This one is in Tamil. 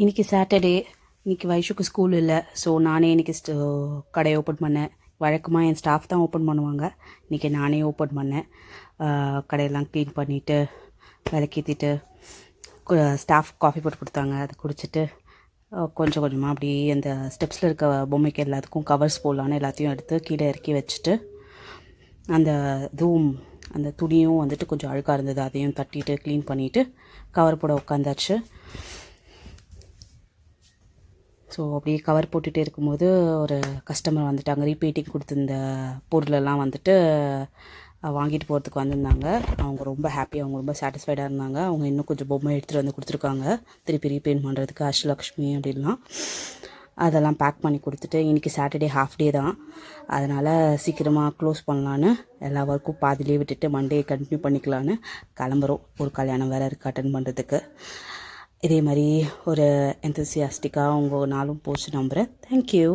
இன்றைக்கி சாட்டர்டே. இன்றைக்கி வைஷுக்கு ஸ்கூல் இல்லை. ஸோ நானே இன்றைக்கி கடையை ஓப்பன் பண்ணேன். வழக்கமாக என் ஸ்டாஃப் தான் ஓப்பன் பண்ணுவாங்க. இன்றைக்கி நானே ஓப்பன் பண்ணேன். கடையெல்லாம் க்ளீன் பண்ணிவிட்டு விளக்கேற்றிட்டு ஸ்டாஃப் காஃபி போட்டு கொடுத்தாங்க. அதை குடிச்சிட்டு கொஞ்சம் கொஞ்சமாக அப்படியே அந்த ஸ்டெப்ஸில் இருக்க பொம்மைக்கு எல்லாத்துக்கும் கவர்ஸ் போடலான்னு எல்லாத்தையும் எடுத்து கீழே இறக்கி வச்சுட்டு அந்த இதுவும் அந்த துணியும் வந்துட்டு கொஞ்சம் அழுக்காக இருந்தது. அதையும் தட்டிட்டு க்ளீன் பண்ணிவிட்டு கவர் போட உட்காந்தாச்சு. ஸோ அப்படியே கவர் போட்டுகிட்டே இருக்கும்போது ஒரு கஸ்டமர் வந்துட்டாங்க. ரீபீட்டிங் கொடுத்துருந்த பொருளெல்லாம் வந்துட்டு வாங்கிட்டு போகிறதுக்கு வந்திருந்தாங்க. அவங்க ரொம்ப ஹாப்பி, அவங்க ரொம்ப சாட்டிஸ்ஃபைடாக இருந்தாங்க. அவங்க இன்னும் கொஞ்சம் பொம்மை எடுத்துகிட்டு வந்து கொடுத்துருக்காங்க திருப்பி ரீபெயிண்ட் பண்ணுறதுக்கு. அஷ்டலக்ஷ்மி அப்படின்லாம் அதெல்லாம் பேக் பண்ணி கொடுத்துட்டு இன்றைக்கி சாட்டர்டே ஹாஃப் டே தான், அதனால் சீக்கிரமாக க்ளோஸ் பண்ணலான்னு எல்லா ஒர்க்கும் பாதிலே விட்டுட்டு மண்டே கண்டினியூ பண்ணிக்கலான்னு கிளம்புறோம். ஒரு கல்யாணம் வேறு இருக்குது அட்டன் பண்ணுறதுக்கு. இதே மாதிரி ஒரு எந்தூசியாஸ்டிக்காக உங்கள் நாளும் போச்சு நம்புகிறேன். தேங்க்யூ.